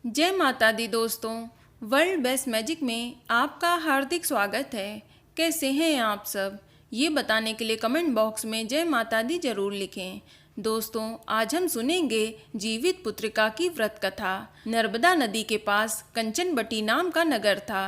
जय माता दी दोस्तों। वर्ल्ड बेस्ट मैजिक में आपका हार्दिक स्वागत है। कैसे हैं आप सब, ये बताने के लिए कमेंट बॉक्स में जय माता दी जरूर लिखें। दोस्तों, आज हम सुनेंगे जीवित पुत्रिका की व्रत कथा। नर्मदा नदी के पास कंचनबटी नाम का नगर था।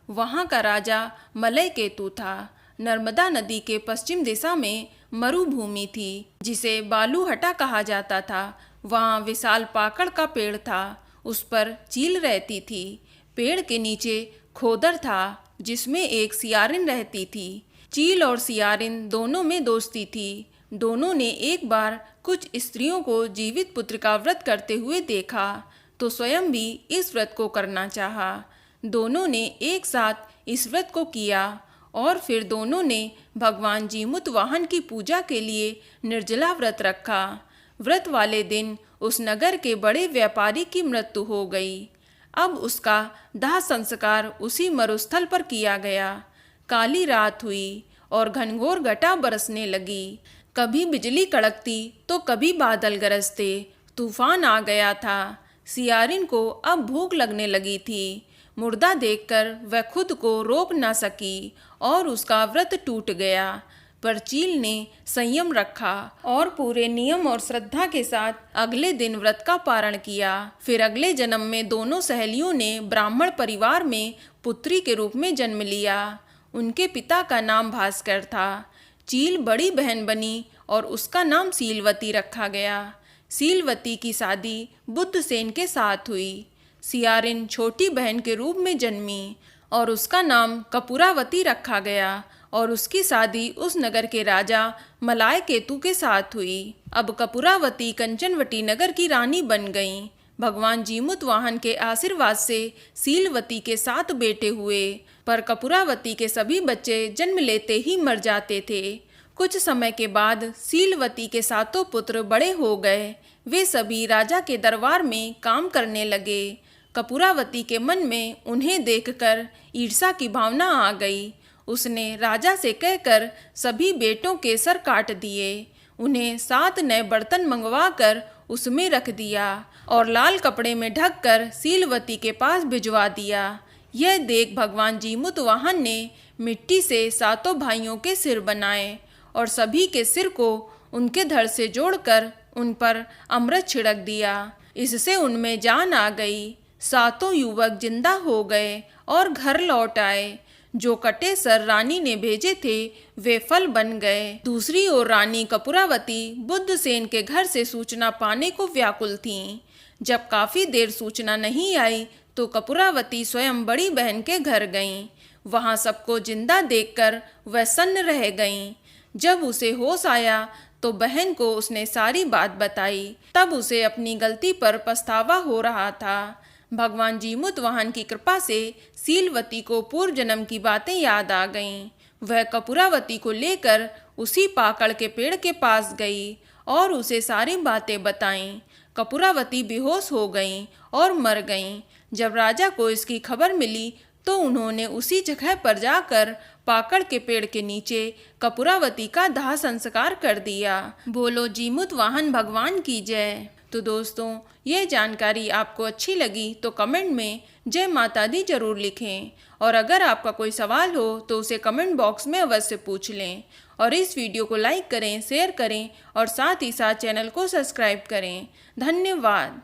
वहाँ का राजा मलय केतु था। नर्मदा नदी के पश्चिम दिशा में मरुभूमि थी, जिसे बालूहटा कहा जाता था। वहाँ विशाल पाकड़ का पेड़ था। उस पर चील रहती थी। पेड़ के नीचे खोदर था, जिसमें एक सियारिन रहती थी। चील और सियारिन दोनों में दोस्ती थी। दोनों ने एक बार कुछ स्त्रियों को जीवित पुत्रिका व्रत करते हुए देखा, तो स्वयं भी इस व्रत को करना चाहा। दोनों ने एक साथ इस व्रत को किया और फिर दोनों ने भगवान जीमुत वाहन की पूजा के लिए निर्जला व्रत रखा। व्रत वाले दिन उस नगर के बड़े व्यापारी की मृत्यु हो गई। अब उसका दाह संस्कार उसी मरुस्थल पर किया गया। काली रात हुई और घनघोर घटा बरसने लगी। कभी बिजली कड़कती तो कभी बादल गरजते। तूफान आ गया था। सियारिन को अब भूख लगने लगी थी। मुर्दा देखकर वह खुद को रोक न सकी और उसका व्रत टूट गया। पर चील ने संयम रखा और पूरे नियम और श्रद्धा के साथ अगले दिन व्रत का पारण किया। फिर अगले जन्म में दोनों सहेलियों ने ब्राह्मण परिवार में पुत्री के रूप में जन्म लिया। उनके पिता का नाम भास्कर था। चील बड़ी बहन बनी और उसका नाम सीलवती रखा गया। सीलवती की शादी बुद्धसेन के साथ हुई। सियारिन छोटी बहन के रूप में जन्मी और उसका नाम कपूरावती रखा गया और उसकी शादी उस नगर के राजा मलाय केतु के साथ हुई। अब कपूरावती कंचनवटी नगर की रानी बन गईं। भगवान जीमुत वाहन के आशीर्वाद से सीलवती के 7 बेटे हुए, पर कपूरावती के सभी बच्चे जन्म लेते ही मर जाते थे। कुछ समय के बाद सीलवती के 7 पुत्र बड़े हो गए। वे सभी राजा के दरबार में काम करने लगे। कपूरावती के मन में उन्हें देखकर ईर्ष्या की भावना आ गई। उसने राजा से कहकर सभी बेटों के सर काट दिए। उन्हें 7 नए बर्तन मंगवा कर उसमें रख दिया और लाल कपड़े में ढककर सीलवती के पास भिजवा दिया। यह देख भगवान जीमुत वाहन ने मिट्टी से 7 भाइयों के सिर बनाए और सभी के सिर को उनके धड़ से जोड़कर उन पर अमृत छिड़क दिया। इससे उनमें जान आ गई। 7 युवक जिंदा हो गए और घर लौट आए। जो कटे सर रानी ने भेजे थे वे फल बन गए। दूसरी ओर रानी कपूरावती बुद्धसेन के घर से सूचना पाने को व्याकुल थीं। जब काफी देर सूचना नहीं आई तो कपूरावती स्वयं बड़ी बहन के घर गईं। वहां सबको जिंदा देखकर वह सन्न रह गईं। जब उसे होश आया तो बहन को उसने सारी बात बताई। तब उसे अपनी गलती पर पछतावा हो रहा था। भगवान जीमुत वाहन की कृपा से सीलवती को पूर्व जन्म की बातें याद आ गईं। वह कपूरावती को लेकर उसी पाकड़ के पेड़ के पास गई और उसे सारी बातें बताईं। कपूरावती बेहोश हो गईं और मर गईं। जब राजा को इसकी खबर मिली तो उन्होंने उसी जगह पर जाकर पाकड़ के पेड़ के नीचे कपूरावती का दाह संस्कार कर दिया। बोलो जीमुत वाहन भगवान की जय। तो दोस्तों, ये जानकारी आपको अच्छी लगी तो कमेंट में जय माता दी जरूर लिखें और अगर आपका कोई सवाल हो तो उसे कमेंट बॉक्स में अवश्य पूछ लें और इस वीडियो को लाइक करें, शेयर करें और साथ ही साथ चैनल को सब्सक्राइब करें। धन्यवाद।